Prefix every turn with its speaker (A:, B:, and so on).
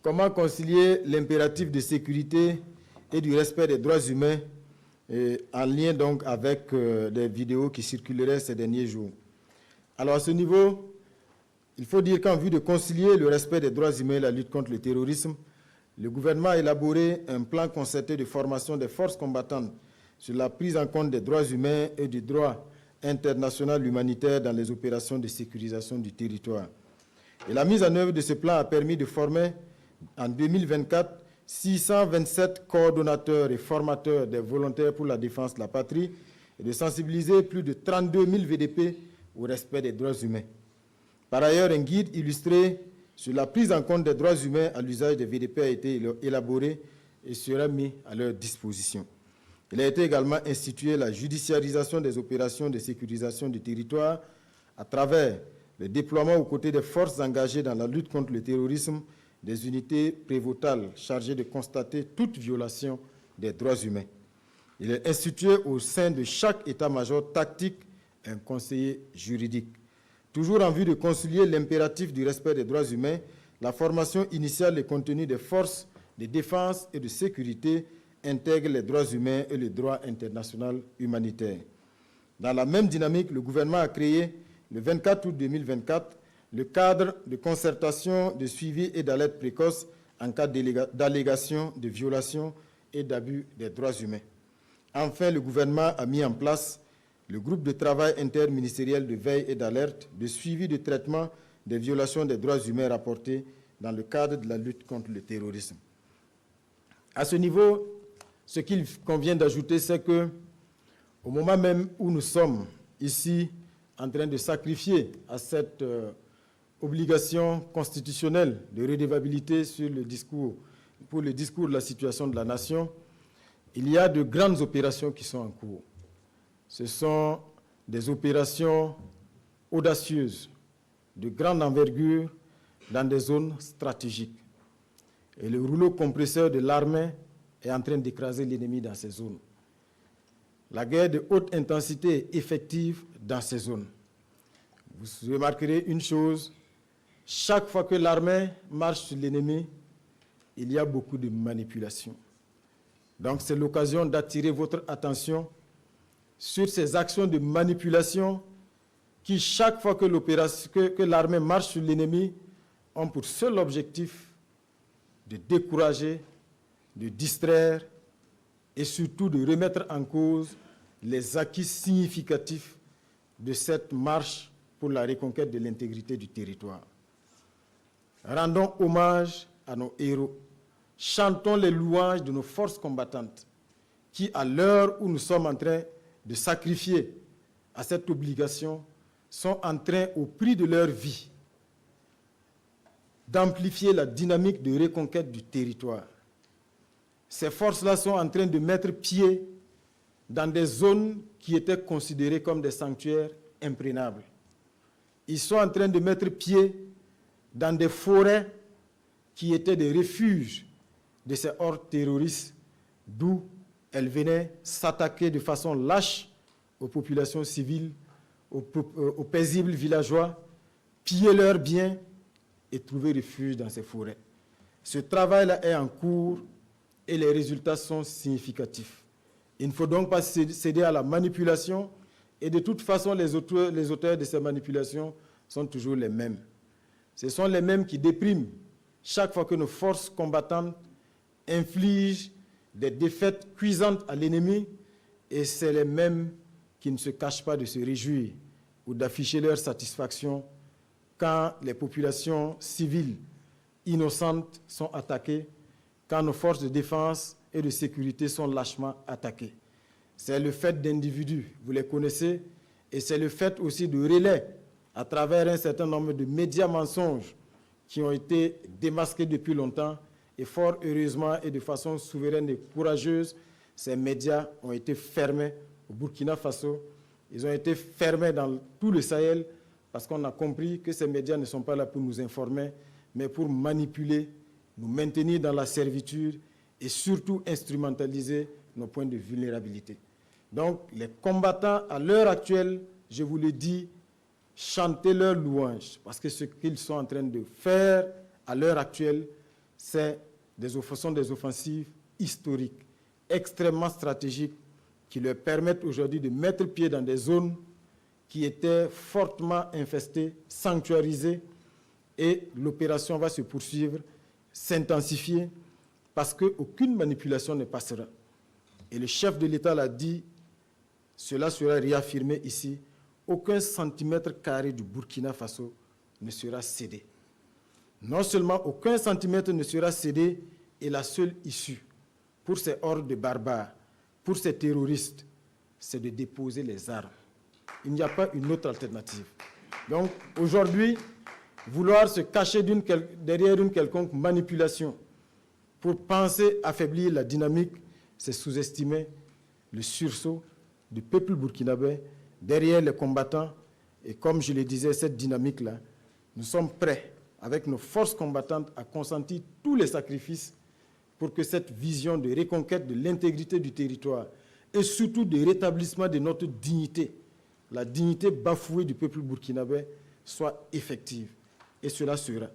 A: Comment concilier l'impératif de sécurité et du respect des droits humains en lien donc avec des vidéos qui circuleraient ces derniers jours? Alors à ce niveau, il faut dire qu'en vue de concilier le respect des droits humains et la lutte contre le terrorisme, le gouvernement a élaboré un plan concerté de formation des forces combattantes sur la prise en compte des droits humains et du droit international humanitaire dans les opérations de sécurisation du territoire. Et la mise en œuvre de ce plan a permis de former en 2024 627 coordonnateurs et formateurs des volontaires pour la défense de la patrie et de sensibiliser plus de 32 000 VDP au respect des droits humains. Par ailleurs, un guide illustré sur la prise en compte des droits humains à l'usage des VDP a été élaboré et sera mis à leur disposition. Il a été également institué la judiciarisation des opérations de sécurisation du territoire à travers le déploiement aux côtés des forces engagées dans la lutte contre le terrorisme des unités prévôtales chargées de constater toute violation des droits humains. Il est institué au sein de chaque état-major tactique un conseiller juridique. Toujours en vue de concilier l'impératif du respect des droits humains, la formation initiale et contenue des forces de défense et de sécurité intègre les droits humains et le droit international humanitaire. Dans la même dynamique, le gouvernement a créé, le 24 août 2024, le cadre de concertation, de suivi et d'alerte précoce en cas d'allégation de violation et d'abus des droits humains. Enfin, le gouvernement a mis en place le groupe de travail interministériel de veille et d'alerte, de suivi de traitement des violations des droits humains rapportées dans le cadre de la lutte contre le terrorisme. À ce niveau, ce qu'il convient d'ajouter, c'est que, au moment même où nous sommes ici en train de sacrifier à cette obligation constitutionnelle de redevabilité pour le discours de la situation de la nation, il y a de grandes opérations qui sont en cours. Ce sont des opérations audacieuses, de grande envergure, dans des zones stratégiques. Et le rouleau compresseur de l'armée est en train d'écraser l'ennemi dans ces zones. La guerre de haute intensité est effective dans ces zones. Vous remarquerez une chose, chaque fois que l'armée marche sur l'ennemi, il y a beaucoup de manipulation. Donc c'est l'occasion d'attirer votre attention sur ces actions de manipulation qui, chaque fois que l'armée marche sur l'ennemi, ont pour seul objectif de décourager, de distraire et surtout de remettre en cause les acquis significatifs de cette marche pour la reconquête de l'intégrité du territoire. Rendons hommage à nos héros. Chantons les louanges de nos forces combattantes qui, à l'heure où nous sommes en train de sacrifier à cette obligation, sont en train, au prix de leur vie, d'amplifier la dynamique de reconquête du territoire. Ces forces-là sont en train de mettre pied dans des zones qui étaient considérées comme des sanctuaires imprénables. Ils sont en train de mettre pied dans des forêts qui étaient des refuges de ces hordes terroristes, d'où elles venaient s'attaquer de façon lâche aux populations civiles, aux paisibles villageois, piller leurs biens et trouver refuge dans ces forêts. Ce travail-là est en cours et les résultats sont significatifs. Il ne faut donc pas céder à la manipulation et de toute façon, les auteurs de ces manipulations sont toujours les mêmes. Ce sont les mêmes qui dépriment chaque fois que nos forces combattantes infligent des défaites cuisantes à l'ennemi et c'est les mêmes qui ne se cachent pas de se réjouir ou d'afficher leur satisfaction quand les populations civiles innocentes sont attaquées, quand nos forces de défense et de sécurité sont lâchement attaquées. C'est le fait d'individus, vous les connaissez, et c'est le fait aussi de relais à travers un certain nombre de médias mensonges qui ont été démasqués depuis longtemps et fort heureusement et de façon souveraine et courageuse, ces médias ont été fermés au Burkina Faso, ils ont été fermés dans tout le Sahel parce qu'on a compris que ces médias ne sont pas là pour nous informer, mais pour manipuler, nous maintenir dans la servitude et surtout instrumentaliser nos points de vulnérabilité. Donc, les combattants, à l'heure actuelle, je vous le dis, chantez leurs louanges, parce que ce qu'ils sont en train de faire à l'heure actuelle, sont des offensives historiques, extrêmement stratégiques, qui leur permettent aujourd'hui de mettre pied dans des zones qui étaient fortement infestées, sanctuarisées, et l'opération va se poursuivre, s'intensifier, parce qu'aucune manipulation ne passera. Et le chef de l'État l'a dit, cela sera réaffirmé ici, aucun centimètre carré du Burkina Faso ne sera cédé. Non seulement aucun centimètre ne sera cédé, et la seule issue pour ces hordes de barbares, pour ces terroristes, c'est de déposer les armes. Il n'y a pas une autre alternative. Donc aujourd'hui, vouloir se cacher derrière une quelconque manipulation pour penser affaiblir la dynamique, c'est sous-estimer le sursaut du peuple burkinabé derrière les combattants. Et comme je le disais, cette dynamique-là, nous sommes prêts, avec nos forces combattantes, à consentir tous les sacrifices pour que cette vision de reconquête de l'intégrité du territoire et surtout de rétablissement de notre dignité, la dignité bafouée du peuple burkinabé, soit effective. Et cela sera.